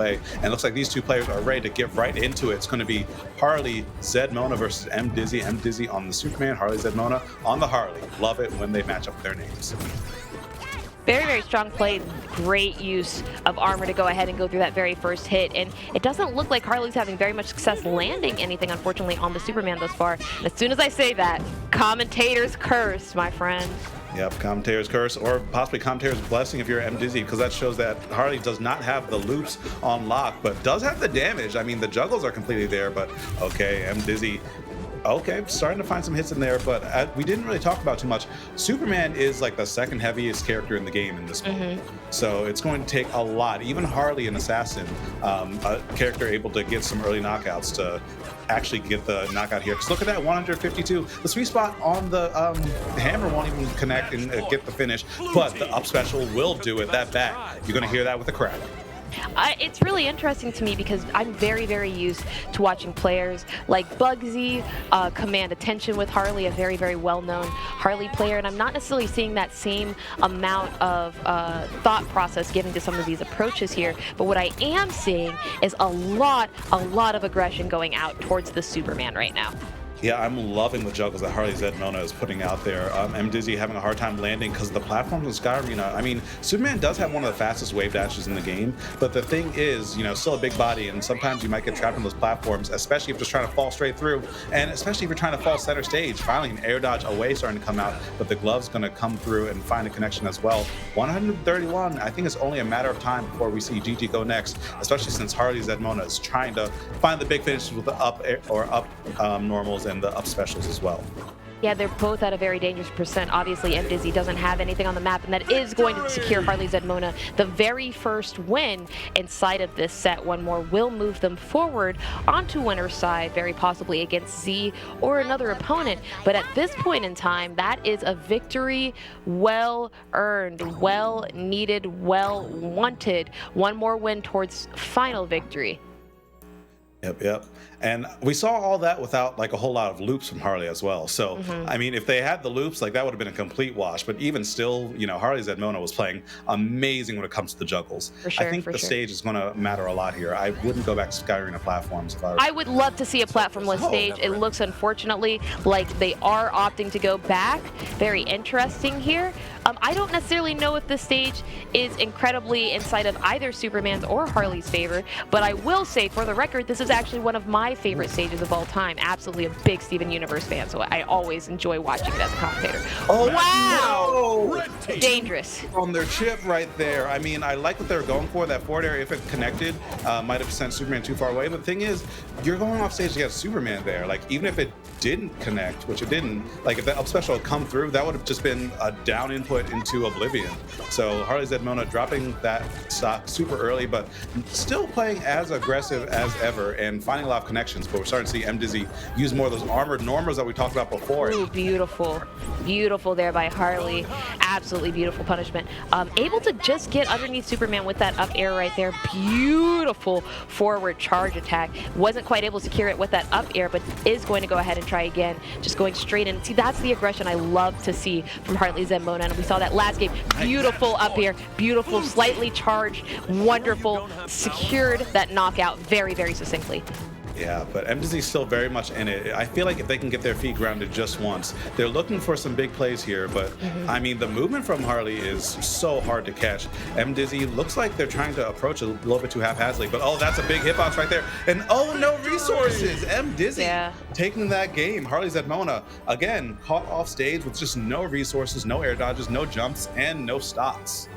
And it looks like these two players are ready to get right into it. It's going to be Harley ZedMona versus MDIZZY. MDIZZY on the Superman, Harley ZedMona on the Harley. Love it when they match up with their names. Very, very strong play. Great use of armor to go ahead and go through that very first hit. And it doesn't look like Harley's having very much success landing anything, unfortunately, on the Superman thus far. And as soon as I say that, commentator's curse, my friend. Yep, commentator's curse, or possibly commentator's blessing if you're MDIZZY, because that shows that Harley does not have the loops on lock, but does have the damage. I mean, the juggles are completely there, but okay, MDIZZY. Okay, starting to find some hits in there, but we didn't really talk about too much. Superman is like the second heaviest character in the game in this mode. So it's going to take a lot. Even Harley, an assassin, a character able to get some early knockouts to actually get the knockout here. Because look at that, 152. The sweet spot on the hammer won't even connect and get the finish, but the up special will do it. That back, you're going to hear that with the crack. It's really interesting to me because I'm very, very used to watching players like Bugsy command attention with Harley, a very, very well-known Harley player, and I'm not necessarily seeing that same amount of thought process given to some of these approaches here, but what I am seeing is a lot of aggression going out towards the Superman right now. Yeah, I'm loving the juggles that Harley ZedMona is putting out there. MDIZZY having a hard time landing because of the platforms in Sky Arena. I mean, Superman does have one of the fastest wave dashes in the game, but the thing is, you know, still a big body, and sometimes you might get trapped in those platforms, especially if you're just trying to fall straight through, and especially if you're trying to fall center stage. Finally, an air dodge away starting to come out, but the glove's going to come through and find a connection as well. 131, I think it's only a matter of time before we see GG go next, especially since Harley ZedMona is trying to find the big finishes with the up normals and the up specials as well. Yeah, they're both at a very dangerous percent. Obviously, MDIZZY doesn't have anything on the map, and that is going to secure Harley ZedMona the very first win inside of this set. One more will move them forward onto winner's side, very possibly against Z or another opponent. But at this point in time, that is a victory well earned, well needed, well wanted. One more win towards final victory. Yep. And we saw all that without like a whole lot of loops from Harley as well. So, I mean, if they had the loops, like that would have been a complete wash. But even still, you know, Harley ZedMona was playing amazing when it comes to the juggles. For sure, I think the stage is going to matter a lot here. I wouldn't go back to Sky Arena platforms if I were. I would love to see a platformless stage. It looks, unfortunately, like they are opting to go back. Very interesting here. I don't necessarily know if this stage is incredibly inside of either Superman's or Harley's favor, but I will say, for the record, this is actually one of my favorite stages of all time. Absolutely a big Steven Universe fan, so I always enjoy watching it as a commentator. Oh, wow! No. Dangerous. On their chip right there. I mean, I like what they were going for. That forward area, if it connected, might have sent Superman too far away. But the thing is, you're going off stage to get Superman there. Like, even if it didn't connect, which it didn't, like if that up special had come through, that would have just been a down input into oblivion. So Harley ZedMona dropping that stock super early, but still playing as aggressive as ever and finding a lot of connections. But we're starting to see MDIZZY use more of those armored normals that we talked about before. Ooh, beautiful. Beautiful there by Harley. Absolutely beautiful punishment. Able to just get underneath Superman with that up air right there. Beautiful forward charge attack. Wasn't quite able to secure it with that up air, but is going to go ahead and try again. Just going straight in. See, that's the aggression I love to see from Harley ZedMona, and we saw that last game. Beautiful up air. Beautiful, slightly charged. Wonderful. Secured that knockout very, very succinctly. Yeah, but MDIZZY's still very much in it. I feel like if they can get their feet grounded just once, they're looking for some big plays here, but I mean, the movement from Harley is so hard to catch. MDIZZY looks like they're trying to approach a little bit too haphazardly, but oh, that's a big hitbox right there. And oh, no resources. MDIZZY taking that game. Harley ZedMona, again, caught off stage with just no resources, no air dodges, no jumps, and no stops.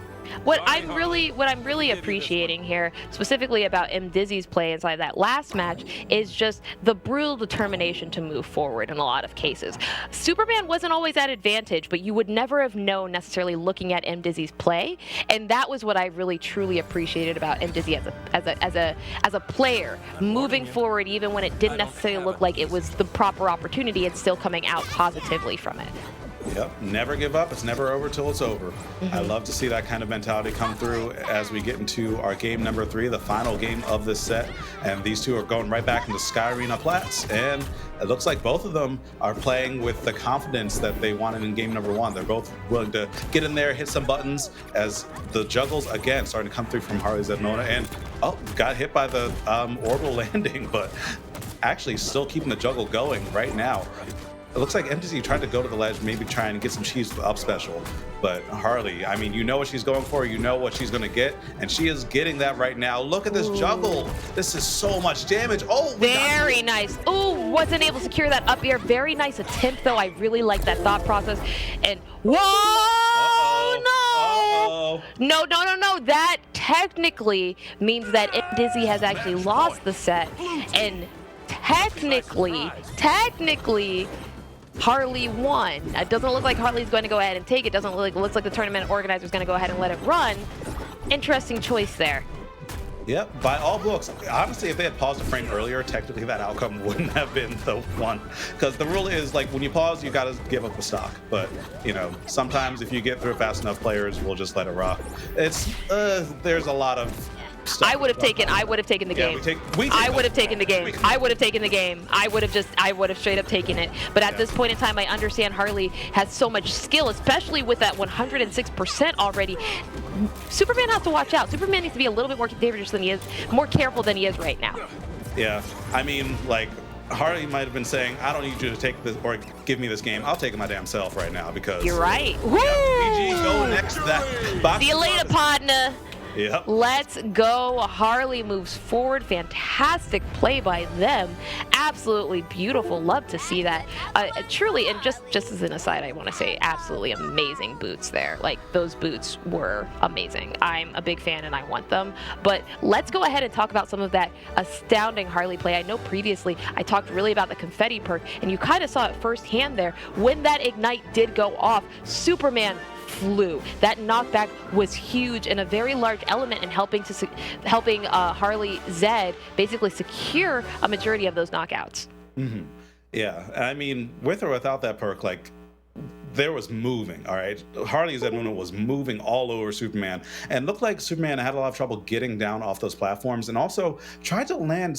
What I'm really appreciating here, specifically about MDIZZY's play inside that last match, is just the brutal determination to move forward in a lot of cases. Superman wasn't always at advantage, but you would never have known necessarily looking at MDIZZY's play, and that was what I really truly appreciated about MDIZZY as a player, moving forward even when it didn't necessarily look like it was the proper opportunity, and still coming out positively from it. Yep, never give up. It's never over till it's over. I love to see that kind of mentality come through as we get into our game number 3, the final game of this set. And these two are going right back into Sky Arena Plats. And it looks like both of them are playing with the confidence that they wanted in game number 1. They're both willing to get in there, hit some buttons, as the juggles again starting to come through from Harley Xanadu, and got hit by the orbital landing, but actually still keeping the juggle going right now. It looks like MDIZZY tried to go to the ledge, maybe try and get some cheese with the up special. But Harley, I mean, you know what she's going for, you know what she's going to get, and she is getting that right now. Look at this juggle. This is so much damage. Oh, very nice. Oh, wasn't able to secure that up air. Very nice attempt, though. I really like that thought process. And whoa, no. No. That technically means that MDIZZY has actually lost the set. And technically, Harley won. It doesn't look like Harley's going to go ahead and take it. Doesn't look like, looks like the tournament organizer's going to go ahead and let it run. Interesting choice there. Yep, by all books. Honestly, if they had paused the frame earlier, technically that outcome wouldn't have been the one. Because the rule is, like, when you pause, you got to give up the stock. But, you know, sometimes if you get through it fast enough, players will just let it rock. It's, there's a lot of stuff. I would have taken the game. I would have taken the game. I would have taken the game. I would have straight up taken it. But at this point in time, I understand Harley has so much skill, especially with that 106% already. Superman has to watch out. Superman needs to be a little bit more dangerous than he is, more careful than he is right now. Yeah, I mean, like, Harley might have been saying, I don't need you to take this or give me this game. I'll take it my damn self right now because... You're right. Woo! VG, go next. See you later, partner. Yep. Let's go. Harley moves forward. Fantastic play by them. Absolutely beautiful. Love to see that. Truly, and just as an aside, I want to say absolutely amazing boots there. Like, those boots were amazing. I'm a big fan and I want them. But let's go ahead and talk about some of that astounding Harley play. I know previously I talked really about the confetti perk, and you kind of saw it firsthand there. When that ignite did go off, Superman flew. That knockback was huge and a very large element in helping Harley Zed basically secure a majority of those knockouts. Mm-hmm. Yeah, I mean, with or without that perk, like, there was moving, all right? Harley Zed was moving all over Superman, and looked like Superman had a lot of trouble getting down off those platforms, and also tried to land